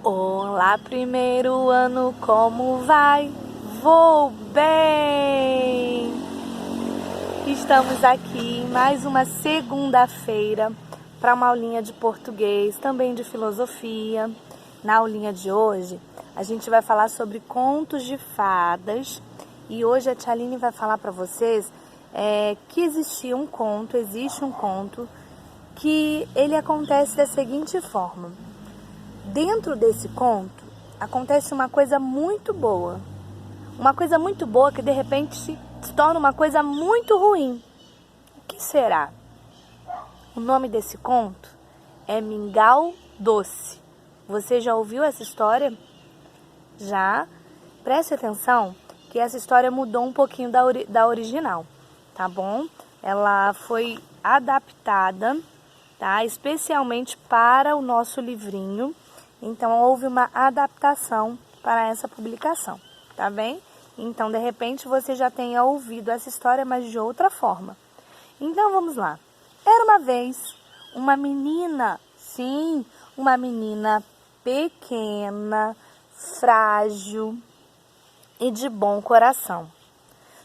Olá, primeiro ano, como vai? Vou bem! Estamos aqui em mais uma segunda-feira para uma aulinha de português, também de filosofia. Na aulinha de hoje, a gente vai falar sobre contos de fadas e hoje a tia Aline vai falar para vocês que existe um conto que ele acontece da seguinte forma. Dentro desse conto, acontece uma coisa muito boa. Uma coisa muito boa que, de repente, se torna uma coisa muito ruim. O que será? O nome desse conto é Mingau Doce. Você já ouviu essa história? Já? Preste atenção que essa história mudou um pouquinho da original, tá bom? Ela foi adaptada, tá? Especialmente para o nosso livrinho. Então, houve uma adaptação para essa publicação, tá bem? Então, de repente, você já tenha ouvido essa história, mas de outra forma. Então, vamos lá. Era uma vez uma menina, sim, uma menina pequena, frágil e de bom coração.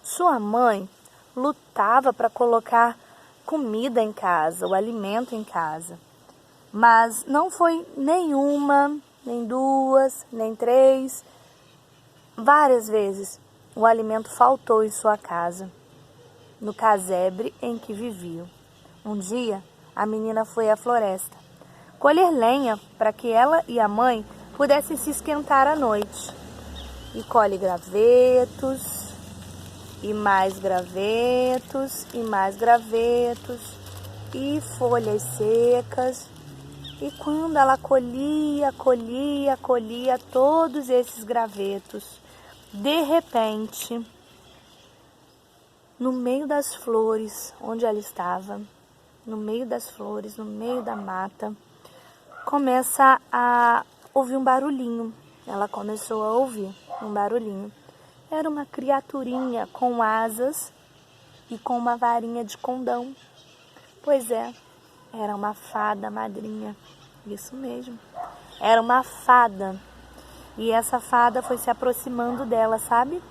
Sua mãe lutava para colocar comida em casa, o alimento em casa. Mas não foi nenhuma, nem duas, nem três. Várias vezes o alimento faltou em sua casa, no casebre em que viviam. Um dia, a menina foi à floresta colher lenha para que ela e a mãe pudessem se esquentar à noite. E colhe gravetos, e mais gravetos, e mais gravetos, e folhas secas. E quando ela colhia todos esses gravetos, de repente, no meio das flores, onde ela estava, no meio das flores, no meio da mata, começa a ouvir um barulhinho. Ela começou a ouvir um barulhinho. Era uma criaturinha com asas e com uma varinha de condão. Pois é. Era uma fada madrinha, isso mesmo, era uma fada, e essa fada foi se aproximando dela, sabe?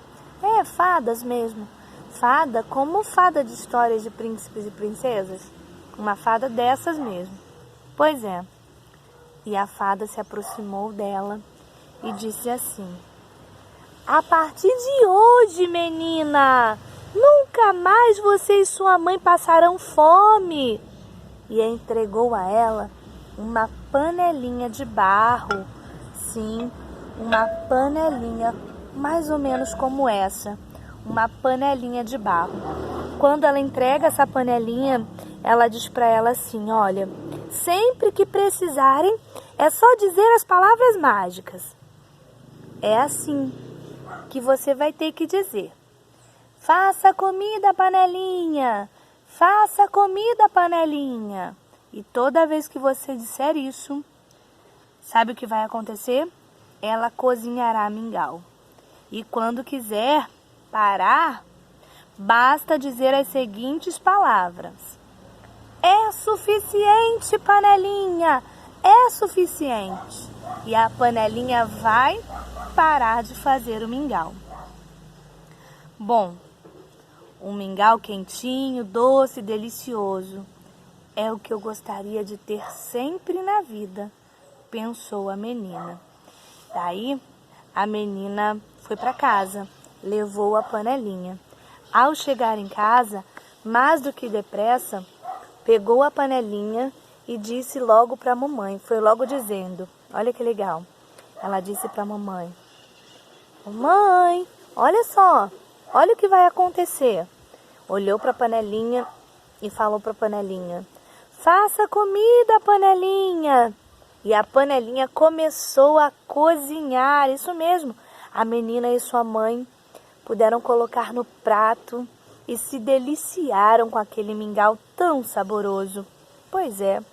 Fadas mesmo, fada como fada de histórias de príncipes e princesas, uma fada dessas mesmo. Pois é, e a fada se aproximou dela e disse assim: a partir de hoje, menina, nunca mais você e sua mãe passarão fome. E entregou a ela uma panelinha de barro. Sim, uma panelinha mais ou menos como essa, uma panelinha de barro. Quando ela entrega essa panelinha, ela diz para ela assim: olha, sempre que precisarem, é só dizer as palavras mágicas. É assim que você vai ter que dizer: faça comida, panelinha! Faça comida, panelinha. E toda vez que você disser isso, sabe o que vai acontecer? Ela cozinhará mingau. E quando quiser parar, basta dizer as seguintes palavras: é suficiente, panelinha, é suficiente. E a panelinha vai parar de fazer o mingau. Bom, um mingau quentinho, doce, delicioso. É o que eu gostaria de ter sempre na vida, pensou a menina. Daí, a menina foi para casa, levou a panelinha. Ao chegar em casa, mais do que depressa, pegou a panelinha e disse logo para a mamãe. Foi logo dizendo: olha que legal. Ela disse para a mamãe: mamãe, olha só, olha o que vai acontecer. Olhou para a panelinha e falou para a panelinha: faça comida, panelinha. E a panelinha começou a cozinhar, isso mesmo. A menina e sua mãe puderam colocar no prato e se deliciaram com aquele mingau tão saboroso. Pois é.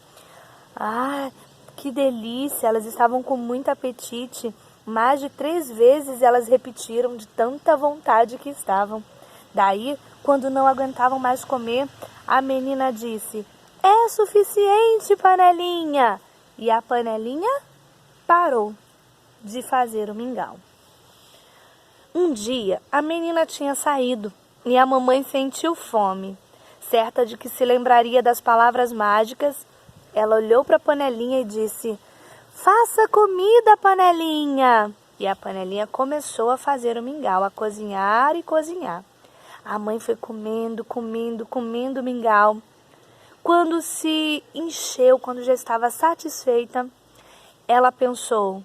Ah, que delícia! Elas estavam com muito apetite. Mais de 3 vezes elas repetiram de tanta vontade que estavam. Daí, quando não aguentavam mais comer, a menina disse: é suficiente, panelinha. E a panelinha parou. de fazer o mingau. Um dia, a menina tinha saído e a mamãe sentiu fome. Certa de que se lembraria das palavras mágicas, ela olhou para a panelinha e disse: "Faça comida, panelinha!" E a panelinha começou a fazer o mingau, a cozinhar e cozinhar. A mãe foi comendo o mingau. Quando se encheu, quando já estava satisfeita, ela pensou: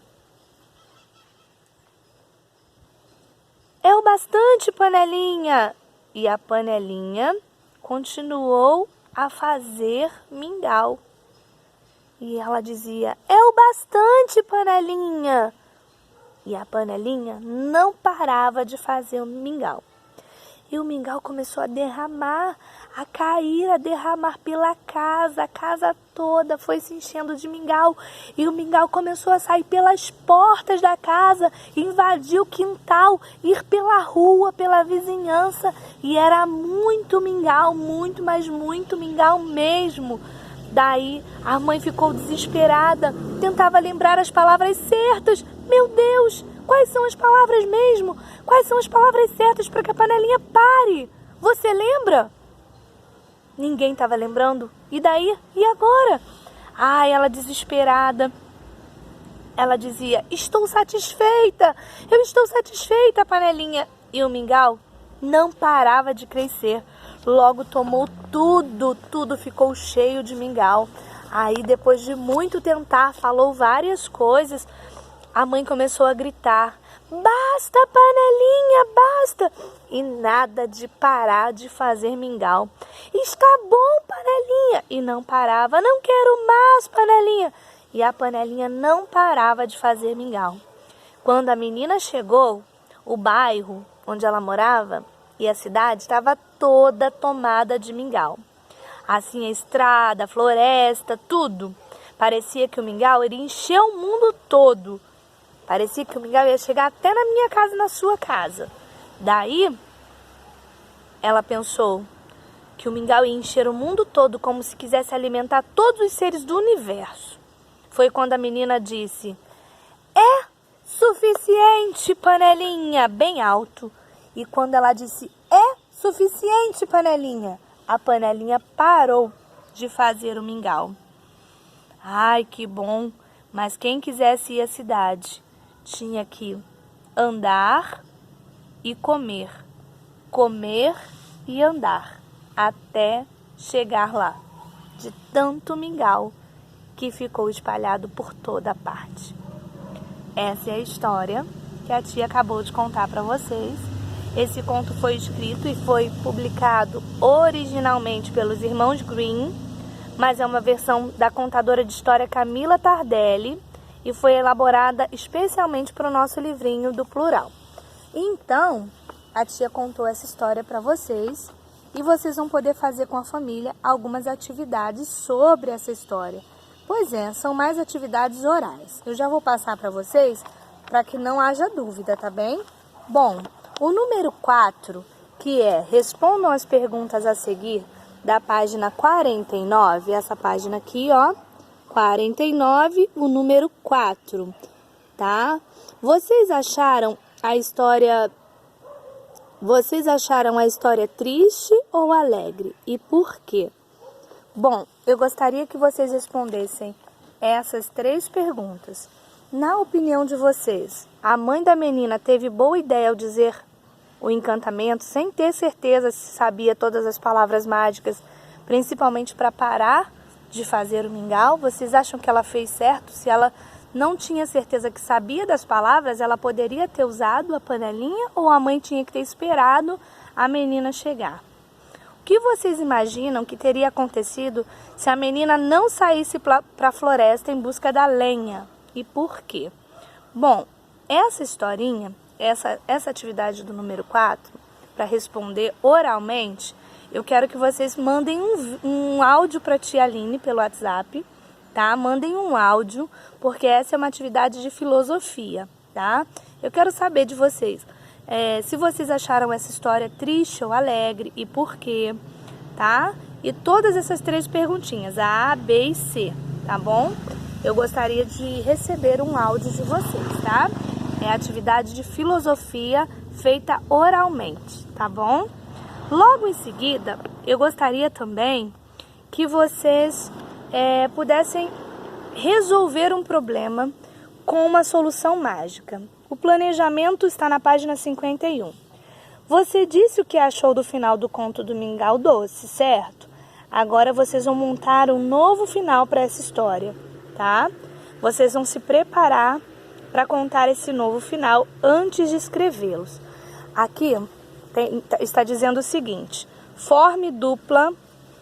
"É o bastante, panelinha!" E a panelinha continuou a fazer mingau. E ela dizia: "É o bastante, panelinha!" E a panelinha não parava de fazer o mingau. E o mingau começou a derramar, a cair, a derramar pela casa. A casa toda foi se enchendo de mingau. E o mingau começou a sair pelas portas da casa, invadir o quintal, ir pela rua, pela vizinhança. E era muito mingau, muito, mas muito mingau mesmo. Daí a mãe ficou desesperada, tentava lembrar as palavras certas. Meu Deus, quais são as palavras mesmo? Quais são as palavras certas para que a panelinha pare? Você lembra? Ninguém estava lembrando. E daí? E agora? Ela desesperada. Ela dizia: "Estou satisfeita, eu estou satisfeita, panelinha." E o mingau não parava de crescer. Logo tomou tudo ficou cheio de mingau. Aí, depois de muito tentar, falou várias coisas. A mãe começou a gritar: "Basta, panelinha, basta!" E nada de parar de fazer mingau. "Está bom, panelinha!" E não parava. "Não quero mais, panelinha!" E a panelinha não parava de fazer mingau. Quando a menina chegou, o bairro onde ela morava e a cidade estava toda tomada de mingau. Assim, a estrada, a floresta, tudo. Parecia que o mingau iria encher o mundo todo. Parecia que o mingau ia chegar até na minha casa e na sua casa. Daí, ela pensou que o mingau ia encher o mundo todo como se quisesse alimentar todos os seres do universo. Foi quando a menina disse: "É suficiente, panelinha!" Bem alto. E quando ela disse: "É suficiente, panelinha!", a panelinha parou de fazer o mingau. Ai, que bom! Mas quem quisesse ir à cidade tinha que andar e comer, comer e andar, até chegar lá, de tanto mingau que ficou espalhado por toda parte. Essa é a história que a tia acabou de contar para vocês. Esse conto foi escrito e foi publicado originalmente pelos irmãos Grimm, mas é uma versão da contadora de história Camila Tardelli e foi elaborada especialmente para o nosso livrinho do plural. Então, a tia contou essa história para vocês e vocês vão poder fazer com a família algumas atividades sobre essa história. Pois é, são mais atividades orais. Eu já vou passar para vocês para que não haja dúvida, tá bem? Bom, o número 4, que é respondam as perguntas a seguir, da página 49, essa página aqui, ó, 49, o número 4, tá? Vocês acharam a história triste ou alegre? E por quê? Bom, eu gostaria que vocês respondessem essas 3 perguntas. Na opinião de vocês, a mãe da menina teve boa ideia ao dizer o encantamento sem ter certeza se sabia todas as palavras mágicas, principalmente para parar de fazer o mingau? Vocês acham que ela fez certo? Se ela não tinha certeza que sabia das palavras, ela poderia ter usado a panelinha ou a mãe tinha que ter esperado a menina chegar? O que vocês imaginam que teria acontecido se a menina não saísse para a floresta em busca da lenha? E por quê? Bom, essa historinha, essa atividade do número 4, para responder oralmente, eu quero que vocês mandem um áudio para a tia Aline pelo WhatsApp, tá? Mandem um áudio, porque essa é uma atividade de filosofia, tá? Eu quero saber de vocês, se vocês acharam essa história triste ou alegre e por quê, tá? E todas essas 3 perguntinhas, a, B e C, tá bom? eu gostaria de receber um áudio de vocês, tá? É atividade de filosofia feita oralmente, tá bom? Logo em seguida, eu gostaria também que vocês pudessem resolver um problema com uma solução mágica. O planejamento está na página 51. Você disse o que achou do final do conto do Mingau Doce, certo? Agora vocês vão montar um novo final para essa história, tá? Vocês vão se preparar para contar esse novo final antes de escrevê-los. Aqui está dizendo o seguinte: forme dupla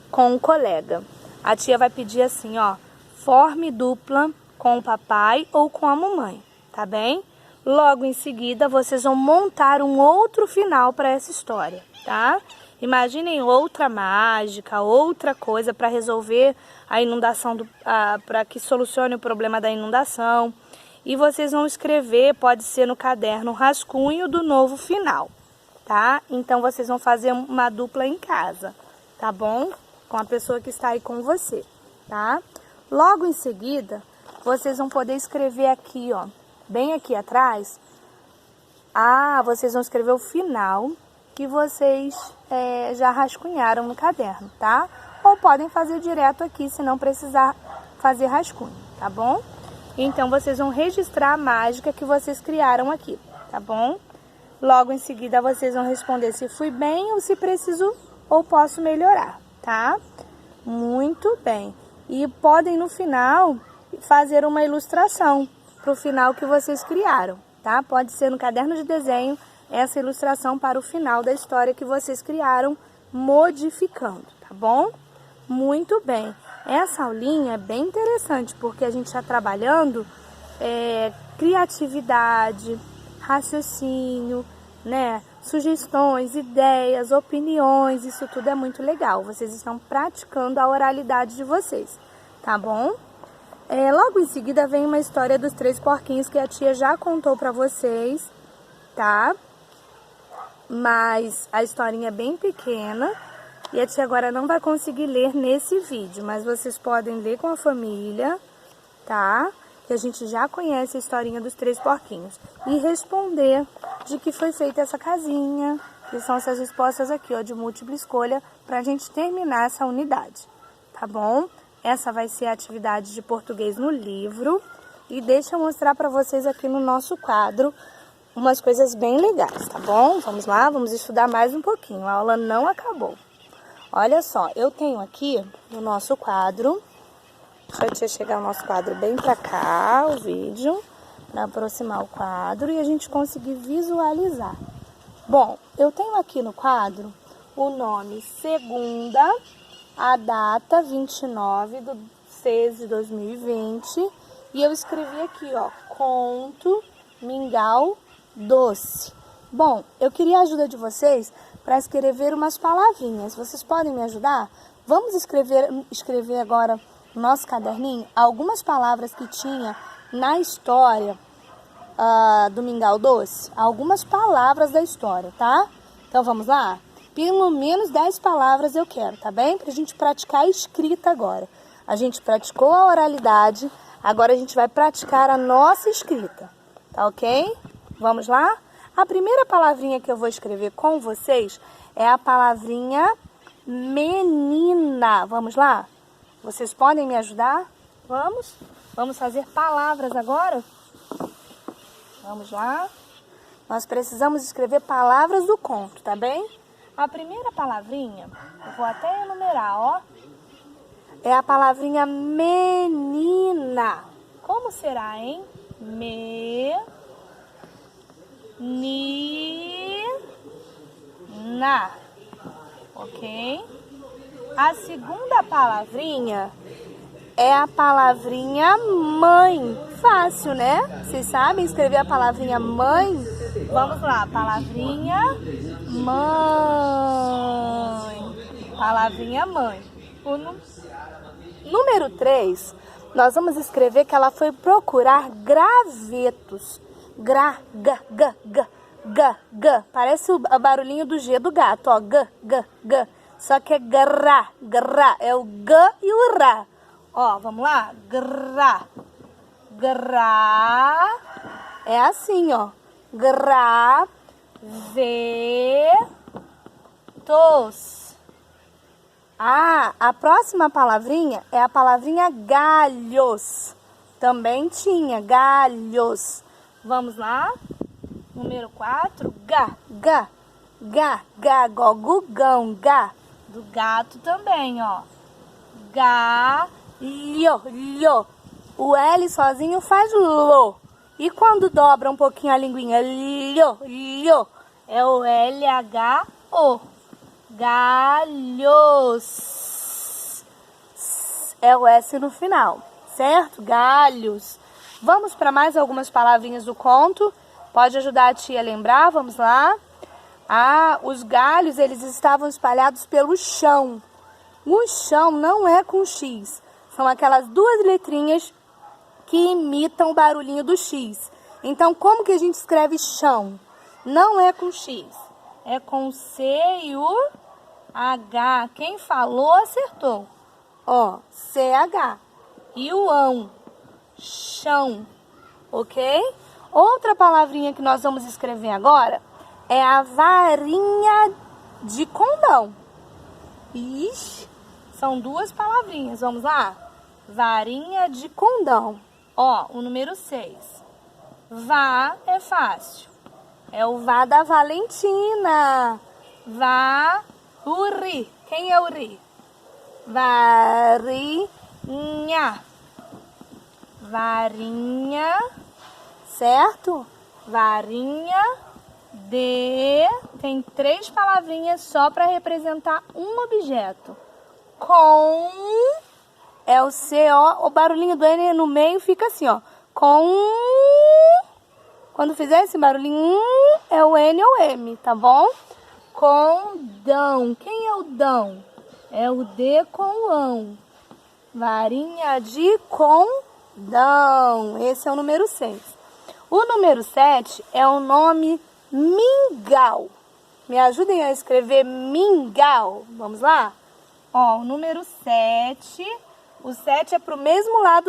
com um colega. A tia vai pedir assim, ó, forme dupla com o papai ou com a mamãe, tá bem? Logo em seguida, vocês vão montar um outro final para essa história, tá? Imaginem outra mágica, outra coisa para resolver a inundação, para que solucione o problema da inundação. E vocês vão escrever, pode ser no caderno, rascunho do novo final, tá? Então, vocês vão fazer uma dupla em casa, tá bom? Com a pessoa que está aí com você, tá? Logo em seguida, vocês vão poder escrever aqui, ó, bem aqui atrás. Vocês vão escrever o final que vocês já rascunharam no caderno, tá? Ou podem fazer direto aqui, se não precisar fazer rascunho, tá bom? Então, vocês vão registrar a mágica que vocês criaram aqui, tá bom? Logo em seguida, vocês vão responder se fui bem ou se preciso ou posso melhorar, tá? Muito bem. E podem, no final, fazer uma ilustração para o final que vocês criaram, tá? Pode ser no caderno de desenho essa ilustração para o final da história que vocês criaram, modificando, tá bom? Muito bem. Essa aulinha é bem interessante, porque a gente está trabalhando criatividade, raciocínio, né? Sugestões, ideias, opiniões, isso tudo é muito legal. Vocês estão praticando a oralidade de vocês, tá bom? Logo em seguida vem uma história dos 3 porquinhos que a tia já contou pra vocês, tá? Mas a historinha é bem pequena e a tia agora não vai conseguir ler nesse vídeo, mas vocês podem ler com a família, tá? Que a gente já conhece a historinha dos 3 porquinhos. E responder de que foi feita essa casinha, que são essas respostas aqui, ó, de múltipla escolha, pra gente terminar essa unidade, tá bom? Essa vai ser a atividade de português no livro. E deixa eu mostrar para vocês aqui no nosso quadro umas coisas bem legais, tá bom? Vamos lá, vamos estudar mais um pouquinho. A aula não acabou. Olha só, eu tenho aqui no nosso quadro, deixa eu chegar o nosso quadro bem para cá, o vídeo, para aproximar o quadro e a gente conseguir visualizar. Bom, eu tenho aqui no quadro o nome segunda, a data 29/6/2020 e eu escrevi aqui, ó, conto Mingau Doce. Bom, eu queria a ajuda de vocês para escrever umas palavrinhas. Vocês podem me ajudar? Vamos escrever agora no nosso caderninho algumas palavras que tinha na história do Mingau Doce. Algumas palavras da história, tá? Então vamos lá? Pelo menos 10 palavras eu quero, tá bem? Pra gente praticar a escrita agora. A gente praticou a oralidade, agora a gente vai praticar a nossa escrita, tá ok? Vamos lá? A primeira palavrinha que eu vou escrever com vocês é a palavrinha menina. Vamos lá? Vocês podem me ajudar? Vamos? Vamos fazer palavras agora? Vamos lá? Nós precisamos escrever palavras do conto, tá bem? A primeira palavrinha, eu vou até enumerar, ó. É a palavrinha menina. Como será, hein? Na. Ok? A segunda palavrinha é a palavrinha mãe. Fácil, né? Vocês sabem escrever a palavrinha mãe? Vamos lá, palavrinha mãe. Palavrinha mãe. O número 3, nós vamos escrever que ela foi procurar gravetos. Parece o barulhinho do G do gato, ó. G. Só que é gra. É o G e o Rá. Ó, vamos lá? Gra. É assim, ó. Gravetos. A próxima palavrinha é a palavrinha galhos. Também tinha galhos. Vamos lá? Número 4. Gogugão, gá. Do gato também, ó. Lho. O L sozinho faz lo. E quando dobra um pouquinho a linguinha, lho. É o LHO. Galhos. É o S no final, certo? Galhos. Vamos para mais algumas palavrinhas do conto. Pode ajudar a tia a lembrar? Vamos lá. Os galhos, eles estavam espalhados pelo chão. O chão não é com X. São aquelas duas letrinhas que imitam o barulhinho do X. Então, como que a gente escreve chão? Não é com X. É com C e o H. Quem falou, acertou. Ó, CH. E o ão. Chão. Ok? Outra palavrinha que nós vamos escrever agora é a varinha de condão. Ixi, são duas palavrinhas. Vamos lá? Varinha de condão. Ó, o número 6. Vá é fácil. É o vá da Valentina. Vá, o ri. Quem é o ri? Varinha. Varinha, certo? Varinha de... Tem 3 palavrinhas só para representar um objeto. Com... É o CO, o barulhinho do N no meio fica assim, ó. Com... Quando fizer esse barulhinho, é o N ou M, tá bom? Condão. Quem é o dão? É o D com o ão. Varinha de condão. Esse é o número 6. O número 7 é o nome mingau. Me ajudem a escrever mingau. Vamos lá? Ó, o número 7. O 7 é pro mesmo lado